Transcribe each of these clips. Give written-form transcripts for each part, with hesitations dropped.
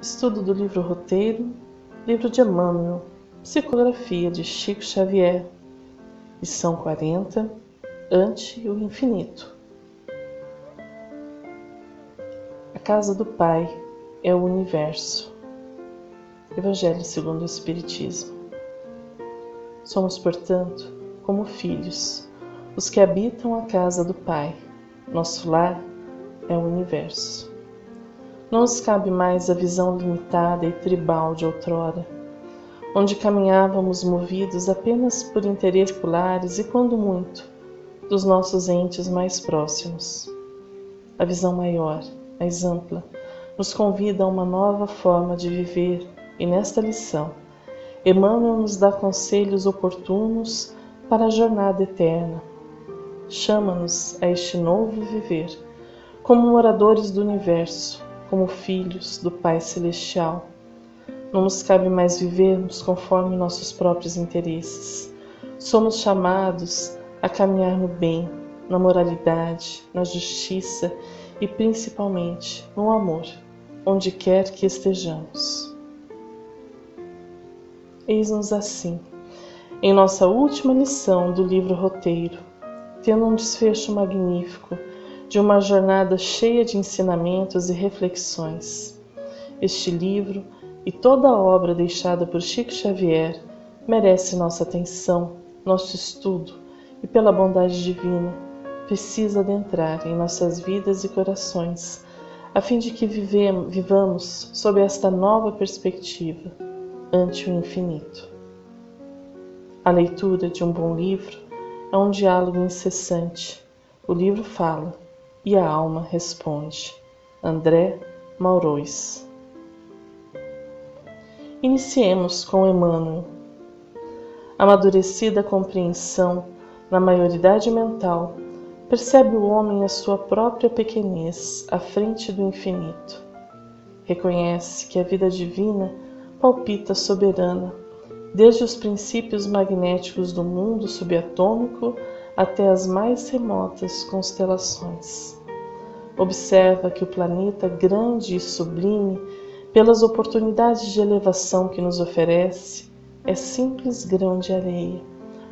Estudo do livro Roteiro, livro de Emmanuel, psicografia de Chico Xavier, lição 40, Ante o Infinito. A casa do Pai é o universo. Evangelho segundo o Espiritismo. Somos, portanto, como filhos, os que habitam a casa do Pai. Nosso lar é o universo. Não nos cabe mais a visão limitada e tribal de outrora, onde caminhávamos movidos apenas por interesses particulares e, quando muito, dos nossos entes mais próximos. A visão maior, mais ampla, nos convida a uma nova forma de viver e, nesta lição, Emmanuel nos dá conselhos oportunos para a jornada eterna. Chama-nos a este novo viver, como moradores do universo, como filhos do Pai Celestial. Não nos cabe mais vivermos conforme nossos próprios interesses. Somos chamados a caminhar no bem, na moralidade, na justiça e principalmente no amor, onde quer que estejamos. Eis-nos assim, em nossa última lição do livro Roteiro, tendo um desfecho magnífico de uma jornada cheia de ensinamentos e reflexões. Este livro e toda a obra deixada por Chico Xavier merece nossa atenção, nosso estudo e, pela bondade divina, precisa adentrar em nossas vidas e corações, a fim de que vivamos sob esta nova perspectiva, ante o infinito. A leitura de um bom livro é um diálogo incessante. O livro fala e a alma responde. André Maurois. Iniciemos com Emmanuel. Amadurecida a compreensão na maioridade mental, percebe o homem a sua própria pequenez à frente do infinito. Reconhece que a vida divina palpita soberana, desde os princípios magnéticos do mundo subatômico até as mais remotas constelações. Observa que o planeta grande e sublime, pelas oportunidades de elevação que nos oferece, é simples grão de areia,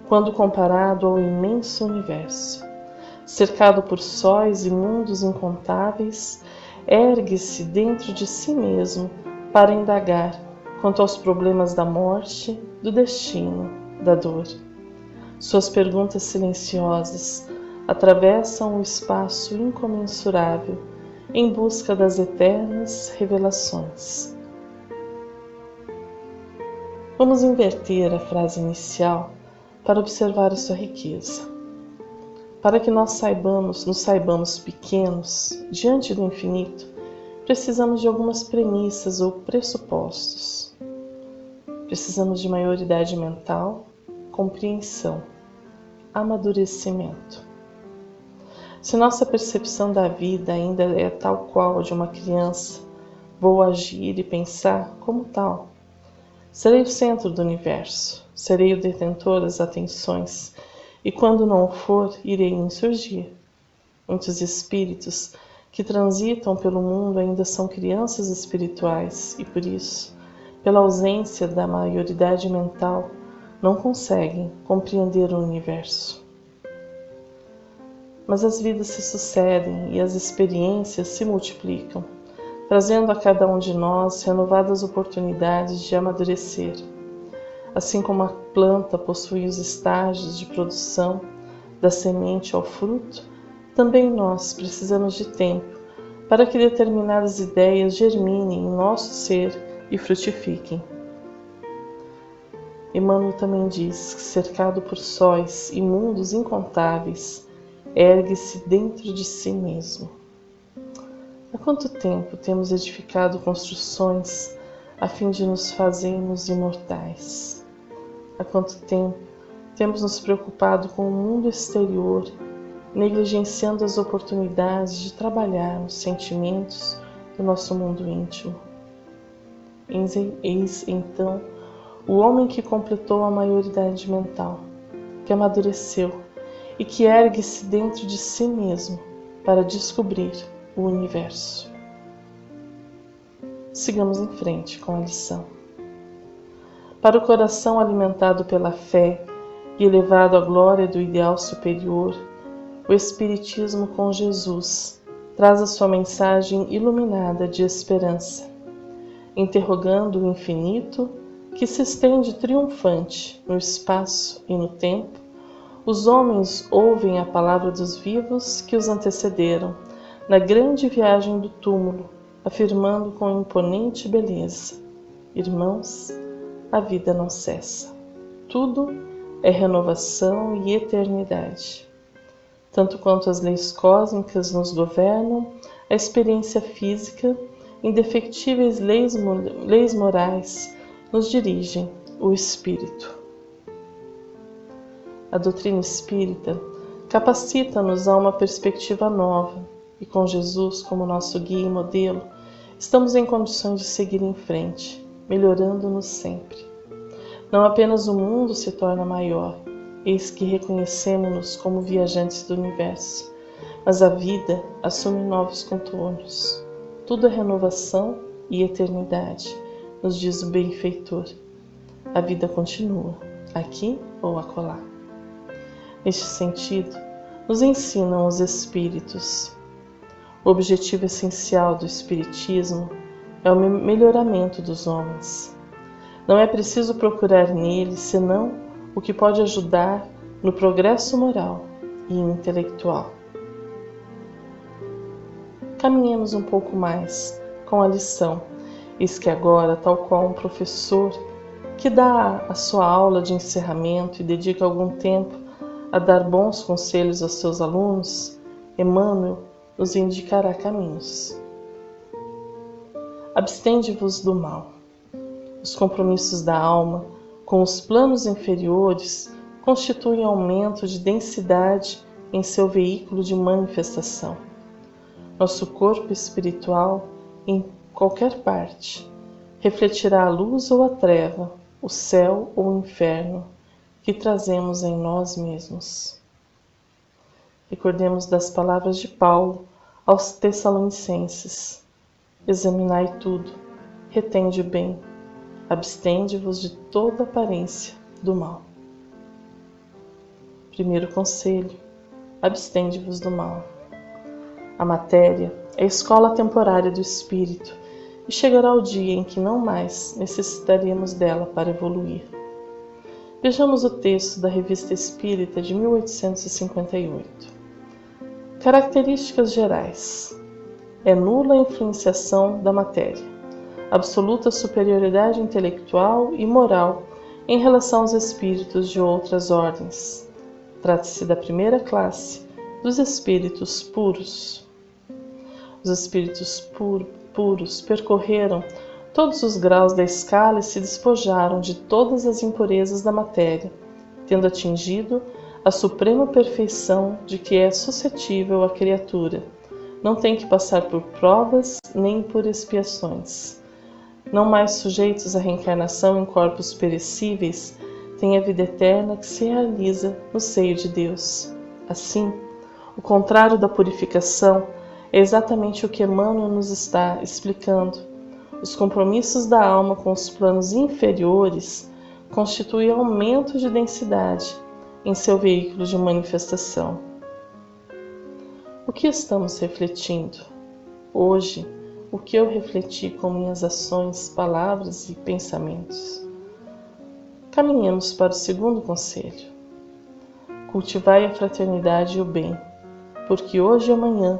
quando comparado ao imenso universo. Cercado por sóis e mundos incontáveis, ergue-se dentro de si mesmo para indagar quanto aos problemas da morte, do destino, da dor. Suas perguntas silenciosas atravessam o espaço incomensurável em busca das eternas revelações. Vamos inverter a frase inicial para observar a sua riqueza. Para que nos saibamos pequenos diante do infinito, precisamos de algumas premissas ou pressupostos. Precisamos de maioridade mental, compreensão, amadurecimento. Se nossa percepção da vida ainda é tal qual a de uma criança, vou agir e pensar como tal. Serei o centro do universo, serei o detentor das atenções, e quando não o for, irei insurgir. Muitos espíritos que transitam pelo mundo ainda são crianças espirituais e, por isso, pela ausência da maioridade mental, não conseguem compreender o universo. Mas as vidas se sucedem e as experiências se multiplicam, trazendo a cada um de nós renovadas oportunidades de amadurecer. Assim como a planta possui os estágios de produção, da semente ao fruto, também nós precisamos de tempo para que determinadas ideias germinem em nosso ser e frutifiquem. Emmanuel também diz que, cercado por sóis e mundos incontáveis, ergue-se dentro de si mesmo. Há quanto tempo temos edificado construções a fim de nos fazermos imortais? Há quanto tempo temos nos preocupado com o mundo exterior, negligenciando as oportunidades de trabalhar nos sentimentos do nosso mundo íntimo? Eis então o homem que completou a maioridade mental, que amadureceu e que ergue-se dentro de si mesmo para descobrir o universo. sigamos em frente com a lição. Para o coração alimentado pela fé e elevado à glória do ideal superior, o Espiritismo com Jesus traz a sua mensagem iluminada de esperança, interrogando o infinito que se estende triunfante no espaço e no tempo. Os homens ouvem a palavra dos vivos que os antecederam na grande viagem do túmulo, afirmando com imponente beleza: irmãos, a vida não cessa. Tudo é renovação e eternidade. Tanto quanto as leis cósmicas nos governam, a experiência física, indefectíveis leis morais, nos dirigem o espírito. A doutrina espírita capacita-nos a uma perspectiva nova e, com Jesus como nosso guia e modelo, estamos em condições de seguir em frente, melhorando-nos sempre. Não apenas o mundo se torna maior, eis que reconhecemos-nos como viajantes do universo, mas a vida assume novos contornos. Tudo é renovação e eternidade, nos diz o benfeitor. A vida continua, aqui ou acolá. Neste sentido, nos ensinam os Espíritos. O objetivo essencial do Espiritismo é o melhoramento dos homens. Não é preciso procurar nele senão o que pode ajudar no progresso moral e intelectual. Caminhemos um pouco mais com a lição, eis que agora, tal qual um professor que dá a sua aula de encerramento e dedica algum tempo a dar bons conselhos aos seus alunos, Emmanuel nos indicará caminhos. Abstende-vos do mal. Os compromissos da alma com os planos inferiores constituem aumento de densidade em seu veículo de manifestação. Nosso corpo espiritual, em qualquer parte, refletirá a luz ou a treva, o céu ou o inferno que trazemos em nós mesmos. Recordemos das palavras de Paulo aos Tessalonicenses: examinai tudo, retende o bem, abstende-vos de toda aparência do mal. Primeiro conselho: abstende-vos do mal. A matéria é a escola temporária do espírito e chegará o dia em que não mais necessitaremos dela para evoluir. Vejamos o texto da Revista Espírita de 1858. Características gerais: é nula a influenciação da matéria, absoluta superioridade intelectual e moral em relação aos espíritos de outras ordens. Trata-se da primeira classe, dos espíritos puros. Os espíritos puros percorreram todos os graus da escala e se despojaram de todas as impurezas da matéria, tendo atingido a suprema perfeição de que é suscetível a criatura. Não tem que passar por provas nem por expiações. Não mais sujeitos à reencarnação em corpos perecíveis, têm a vida eterna que se realiza no seio de Deus. Assim, o contrário da purificação é exatamente o que Emmanuel nos está explicando. Os compromissos da alma com os planos inferiores constituem aumento de densidade em seu veículo de manifestação. O que estamos refletindo? Hoje, o que eu refleti com minhas ações, palavras e pensamentos? Caminhemos para o segundo conselho. Cultivai a fraternidade e o bem, porque hoje e amanhã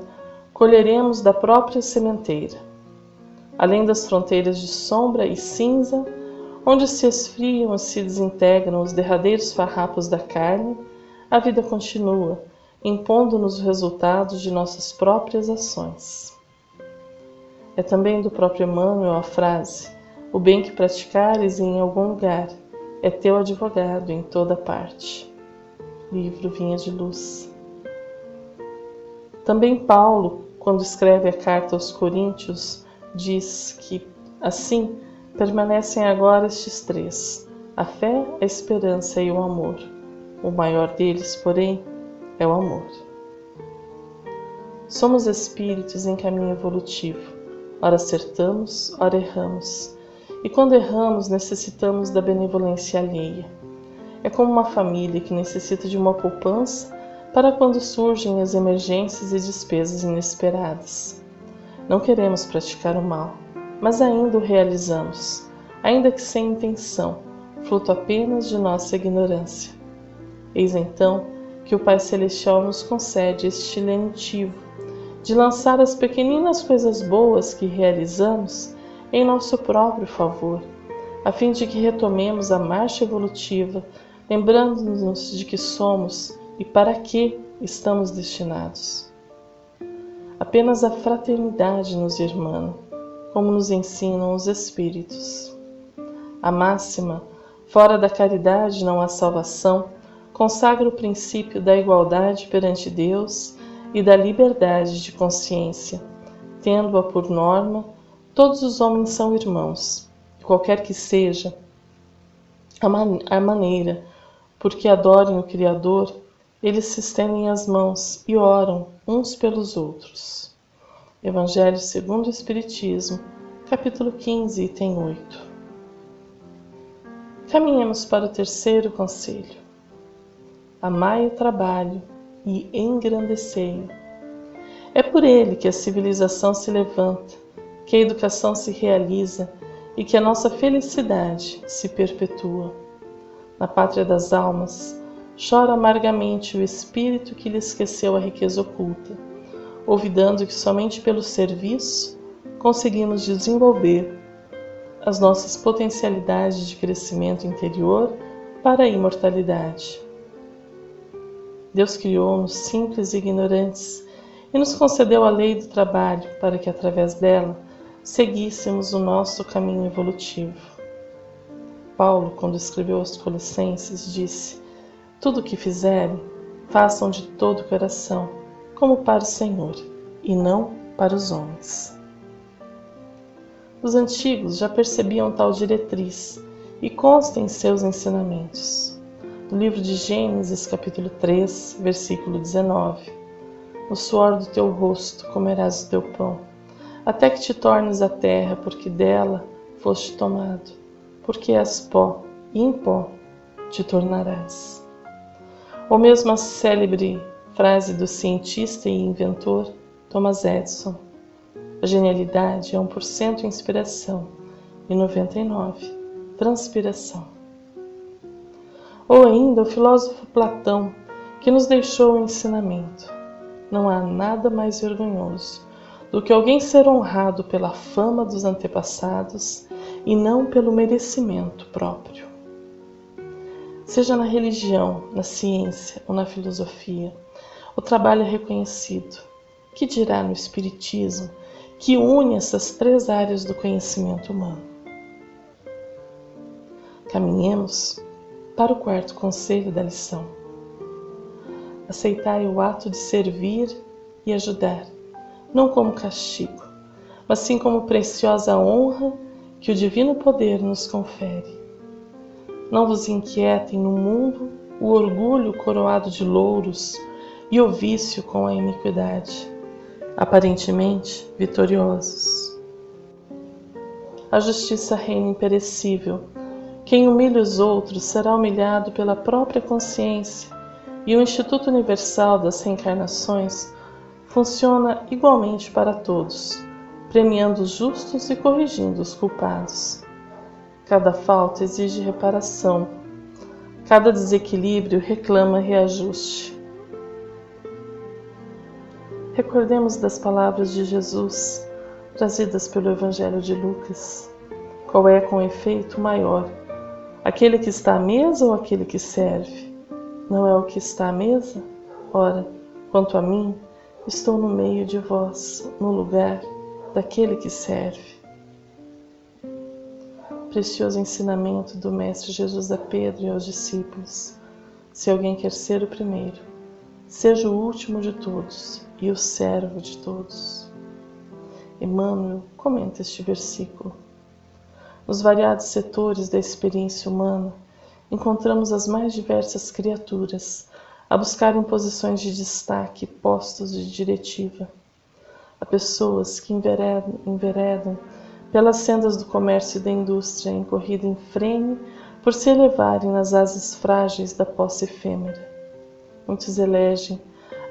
colheremos da própria sementeira. Além das fronteiras de sombra e cinza, onde se esfriam e se desintegram os derradeiros farrapos da carne, a vida continua, impondo-nos os resultados de nossas próprias ações. É também do próprio Emmanuel a frase: o bem que praticares em algum lugar é teu advogado em toda parte. Livro Vinhas de Luz. Também Paulo, quando escreve a carta aos Coríntios, diz que, assim, permanecem agora estes três: a fé, a esperança e o amor. O maior deles, porém, é o amor. Somos espíritos em caminho evolutivo. Ora acertamos, ora erramos. E quando erramos, necessitamos da benevolência alheia. É como uma família que necessita de uma poupança para quando surgem as emergências e despesas inesperadas. Não queremos praticar o mal, mas ainda o realizamos, ainda que sem intenção, fruto apenas de nossa ignorância. Eis então que o Pai Celestial nos concede este lenitivo, de lançar as pequeninas coisas boas que realizamos em nosso próprio favor, a fim de que retomemos a marcha evolutiva, lembrando-nos de que somos e para que estamos destinados. Apenas a fraternidade nos irmana, como nos ensinam os Espíritos. A máxima, fora da caridade não há salvação, consagra o princípio da igualdade perante Deus e da liberdade de consciência, tendo-a por norma, todos os homens são irmãos, qualquer que seja a maneira, porque adorem o Criador, eles se estendem as mãos e oram uns pelos outros. Evangelho segundo o Espiritismo, capítulo 15, item 8. Caminhemos para o terceiro conselho. Amai o trabalho e engrandecei-o. É por ele que a civilização se levanta, que a educação se realiza e que a nossa felicidade se perpetua. Na pátria das almas, chora amargamente o espírito que lhe esqueceu a riqueza oculta, olvidando que somente pelo serviço conseguimos desenvolver as nossas potencialidades de crescimento interior para a imortalidade. Deus criou-nos simples e ignorantes e nos concedeu a lei do trabalho para que, através dela, seguíssemos o nosso caminho evolutivo. Paulo, quando escreveu aos Colossenses, disse: tudo o que fizerem, façam de todo o coração, como para o Senhor, e não para os homens. Os antigos já percebiam tal diretriz e consta em seus ensinamentos. No livro de Gênesis, capítulo 3, versículo 19. No suor do teu rosto comerás o teu pão, até que te tornes a terra, porque dela foste tomado, porque és pó, e em pó te tornarás. Ou mesmo a célebre frase do cientista e inventor Thomas Edison: a genialidade é 1% inspiração e 99% transpiração. Ou ainda o filósofo Platão, que nos deixou o ensinamento: não há nada mais vergonhoso do que alguém ser honrado pela fama dos antepassados e não pelo merecimento próprio. Seja na religião, na ciência ou na filosofia, o trabalho é reconhecido. Que dirá no Espiritismo, que une essas três áreas do conhecimento humano? Caminhemos para o quarto conselho da lição. Aceitai o ato de servir e ajudar, não como castigo, mas sim como preciosa honra que o divino poder nos confere. Não vos inquietem no mundo o orgulho coroado de louros e o vício com a iniquidade, aparentemente vitoriosos. A justiça reina imperecível. Quem humilha os outros será humilhado pela própria consciência, e o Instituto Universal das Reencarnações funciona igualmente para todos, premiando os justos e corrigindo os culpados. Cada falta exige reparação, cada desequilíbrio reclama reajuste. Recordemos das palavras de Jesus, trazidas pelo Evangelho de Lucas. Qual é, com efeito, maior? Aquele que está à mesa ou aquele que serve? Não é o que está à mesa? Ora, quanto a mim, estou no meio de vós, no lugar daquele que serve. Precioso ensinamento do Mestre Jesus a Pedro e aos discípulos. Se alguém quer ser o primeiro, seja o último de todos e o servo de todos. Emmanuel comenta este versículo. Nos variados setores da experiência humana, encontramos as mais diversas criaturas a buscarem posições de destaque e postos de diretiva. a pessoas que enveredam pelas sendas do comércio e da indústria em corrida infrene por se elevarem nas asas frágeis da posse efêmera. Muitos elegem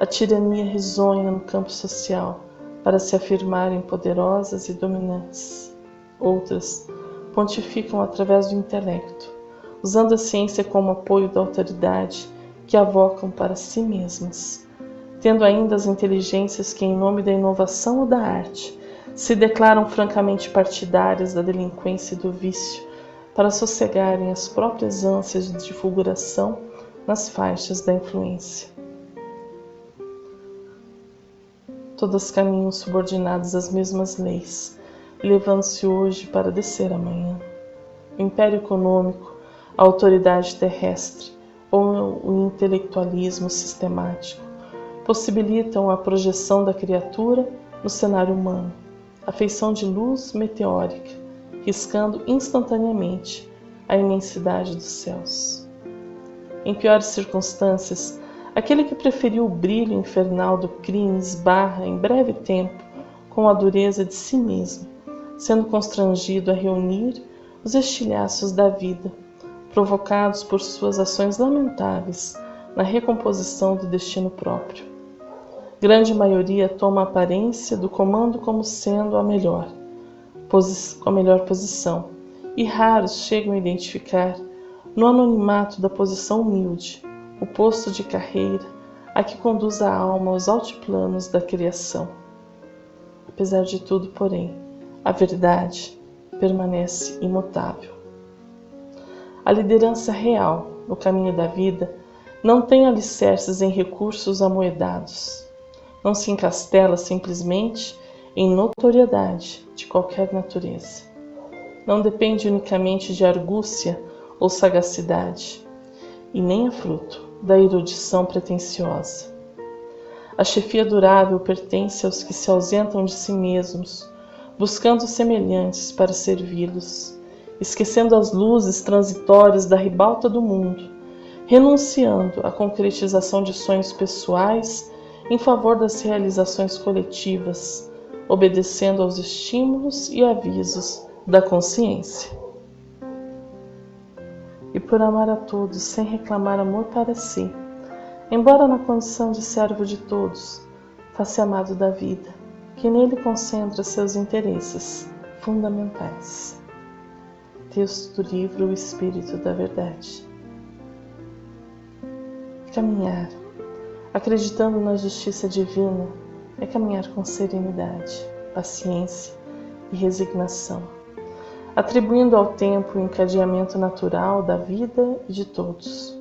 a tirania risonha no campo social para se afirmarem poderosas e dominantes. Outras pontificam através do intelecto, usando a ciência como apoio da autoridade que avocam para si mesmas, tendo ainda as inteligências que, em nome da inovação ou da arte, se declaram francamente partidárias da delinquência e do vício para sossegarem as próprias ânsias de fulguração nas faixas da influência. Todas caminham subordinadas às mesmas leis, levando-se hoje para descer amanhã. O império econômico, a autoridade terrestre ou o intelectualismo sistemático possibilitam a projeção da criatura no cenário humano, a feição de luz meteórica, riscando instantaneamente a imensidade dos céus. Em piores circunstâncias, aquele que preferiu o brilho infernal do crime esbarra em breve tempo com a dureza de si mesmo, sendo constrangido a reunir os estilhaços da vida, provocados por suas ações lamentáveis na recomposição do destino próprio. Grande maioria toma a aparência do comando como sendo a melhor posição, e raros chegam a identificar, no anonimato da posição humilde, o posto de carreira a que conduz a alma aos altiplanos da criação. Apesar de tudo, porém, a verdade permanece imutável. A liderança real no caminho da vida não tem alicerces em recursos amoedados. Não se encastela simplesmente em notoriedade de qualquer natureza. Não depende unicamente de argúcia ou sagacidade, e nem é fruto da erudição pretensiosa. A chefia durável pertence aos que se ausentam de si mesmos, buscando semelhantes para servi-los, esquecendo as luzes transitórias da ribalta do mundo, renunciando à concretização de sonhos pessoais em favor das realizações coletivas, obedecendo aos estímulos e avisos da consciência. E por amar a todos sem reclamar amor para si, embora na condição de servo de todos, faça amado da vida, que nele concentra seus interesses fundamentais. Texto do livro O Espírito da Verdade. Caminhar, acreditando na justiça divina, é caminhar com serenidade, paciência e resignação, atribuindo ao tempo o encadeamento natural da vida e de todos.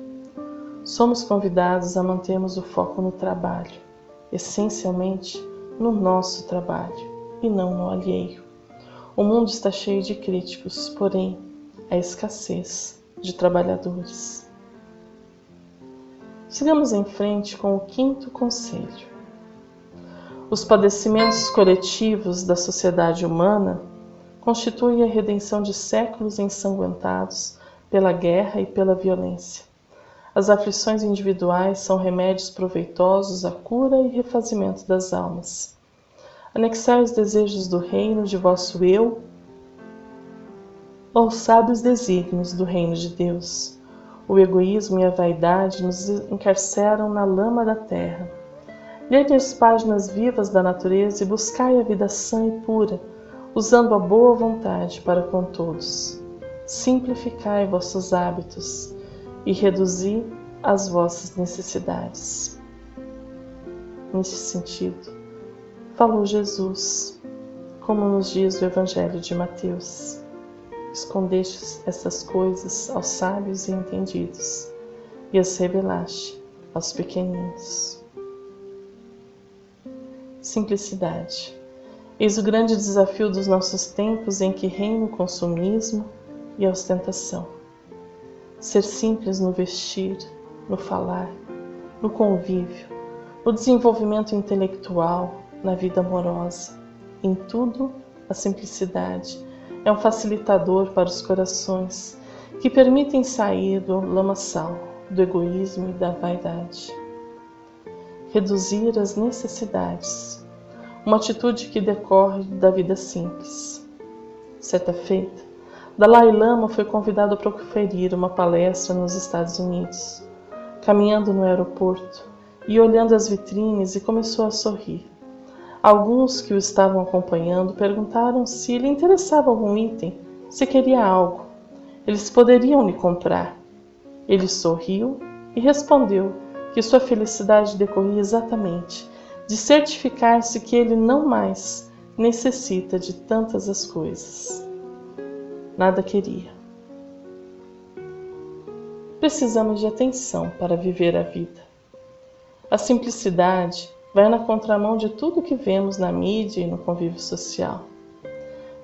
Somos convidados a mantermos o foco no trabalho, essencialmente no nosso trabalho e não no alheio. O mundo está cheio de críticos, porém, há escassez de trabalhadores. Sigamos em frente com o quinto conselho. Os padecimentos coletivos da sociedade humana constituem a redenção de séculos ensanguentados pela guerra e pela violência. As aflições individuais são remédios proveitosos à cura e refazimento das almas. Anexai os desejos do reino de vosso eu aos sábios desígnios do reino de Deus. O egoísmo e a vaidade nos encarceram na lama da terra. Lede as páginas vivas da natureza e buscai a vida sã e pura, usando a boa vontade para com todos. Simplificai vossos hábitos e reduzi as vossas necessidades. Neste sentido, falou Jesus, como nos diz o Evangelho de Mateus: escondestes estas coisas aos sábios e entendidos, e as revelaste aos pequeninos. Simplicidade. Eis o grande desafio dos nossos tempos em que reina o consumismo e a ostentação. Ser simples no vestir, no falar, no convívio, no desenvolvimento intelectual, na vida amorosa. Em tudo, a simplicidade é um facilitador para os corações que permitem sair do lamaçal, do egoísmo e da vaidade. Reduzir as necessidades. uma atitude que decorre da vida simples. Certa feita, Dalai Lama foi convidado para proferir uma palestra nos Estados Unidos. Caminhando no aeroporto e olhando as vitrines, e começou a sorrir. Alguns que o estavam acompanhando perguntaram se lhe interessava algum item, se queria algo. Eles poderiam lhe comprar. Ele sorriu e respondeu que sua felicidade decorria exatamente de certificar-se que ele não mais necessita de tantas as coisas. Nada queria. Precisamos de atenção para viver a vida. A simplicidade vai na contramão de tudo que vemos na mídia e no convívio social.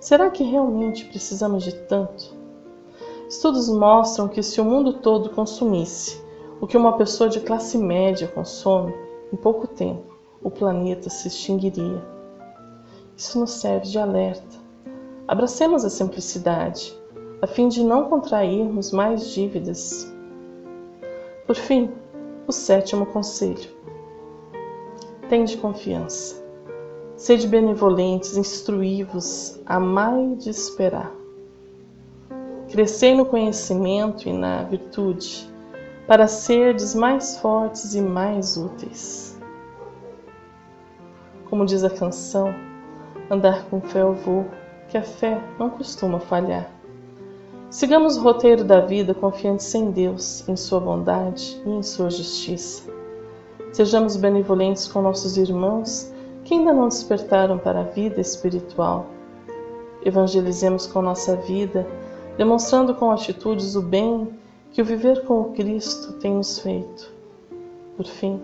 Será que realmente precisamos de tanto? Estudos mostram que se o mundo todo consumisse o que uma pessoa de classe média consome, em pouco tempo o planeta se extinguiria. Isso nos serve de alerta. Abracemos a simplicidade, a fim de não contrairmos mais dívidas. Por fim, o 7º conselho. Tende confiança. Sede benevolentes, instruí-vos, amai de esperar. Crescei no conhecimento e na virtude, para serdes mais fortes e mais úteis. Como diz a canção, andar com fé eu vou, que a fé não costuma falhar. Sigamos o roteiro da vida confiantes em Deus, em sua bondade e em sua justiça. Sejamos benevolentes com nossos irmãos que ainda não despertaram para a vida espiritual. Evangelizemos com nossa vida, demonstrando com atitudes o bem que o viver com o Cristo tem nos feito. Por fim,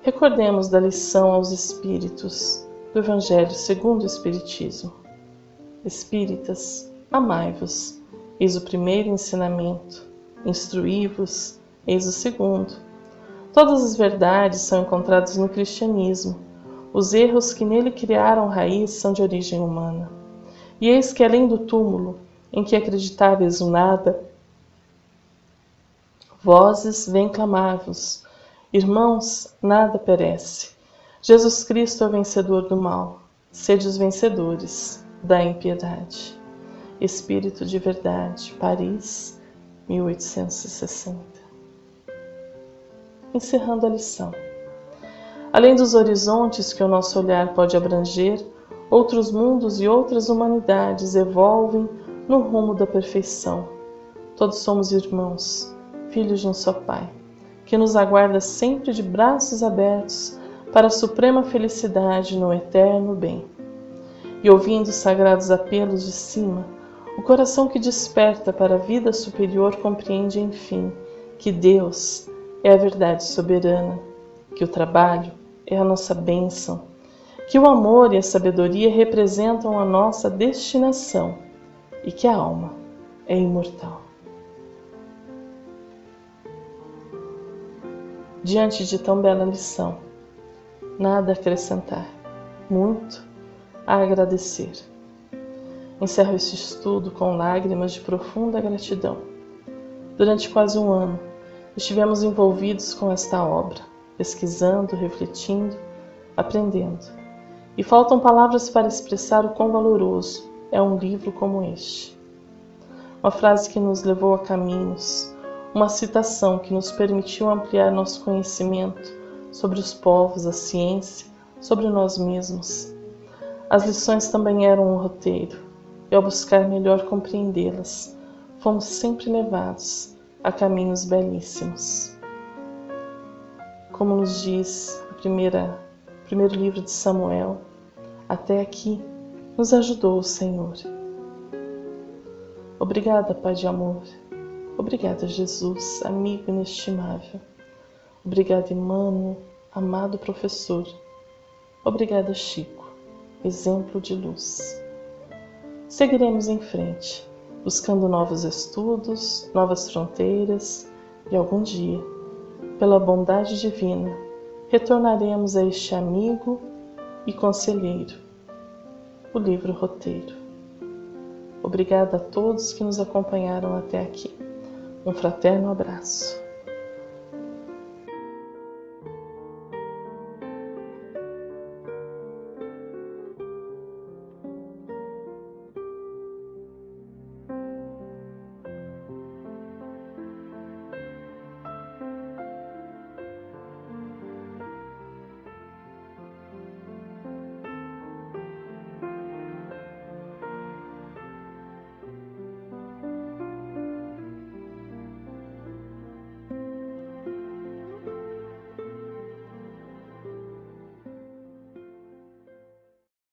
recordemos da lição aos espíritos do Evangelho segundo o Espiritismo. Espíritas, amai-vos, eis o primeiro ensinamento. Instruí-vos, eis o segundo. Todas as verdades são encontradas no cristianismo. Os erros que nele criaram raiz são de origem humana. E eis que além do túmulo, em que acreditáveis o nada, vozes vêm clamar-vos. Irmãos, nada perece. Jesus Cristo é o vencedor do mal. Sede os vencedores da impiedade. Espírito de Verdade, Paris, 1860. Encerrando a lição. Além dos horizontes que o nosso olhar pode abranger, outros mundos e outras humanidades evolvem no rumo da perfeição. Todos somos irmãos, filhos de um só Pai, que nos aguarda sempre de braços abertos para a suprema felicidade no eterno bem. E ouvindo os sagrados apelos de cima, o coração que desperta para a vida superior compreende, enfim, que Deus é a verdade soberana, que o trabalho é a nossa bênção, que o amor e a sabedoria representam a nossa destinação e que a alma é imortal. Diante de tão bela lição, nada a acrescentar, muito a agradecer. Encerro este estudo com lágrimas de profunda gratidão. Durante quase um ano, estivemos envolvidos com esta obra, pesquisando, refletindo, aprendendo. E faltam palavras para expressar o quão valoroso é um livro como este. Uma frase que nos levou a caminhos, uma citação que nos permitiu ampliar nosso conhecimento sobre os povos, a ciência, sobre nós mesmos. As lições também eram um roteiro, e ao buscar melhor compreendê-las, fomos sempre levados a caminhos belíssimos. Como nos diz o primeiro livro de Samuel, até aqui nos ajudou o Senhor. Obrigada, Pai de amor. Obrigada, Jesus, amigo inestimável. Obrigada, Emmanuel, amado professor. Obrigada, Chico, exemplo de luz. Seguiremos em frente, buscando novos estudos, novas fronteiras e algum dia, pela bondade divina, retornaremos a este amigo e conselheiro, o livro Roteiro. Obrigada a todos que nos acompanharam até aqui. Um fraterno abraço.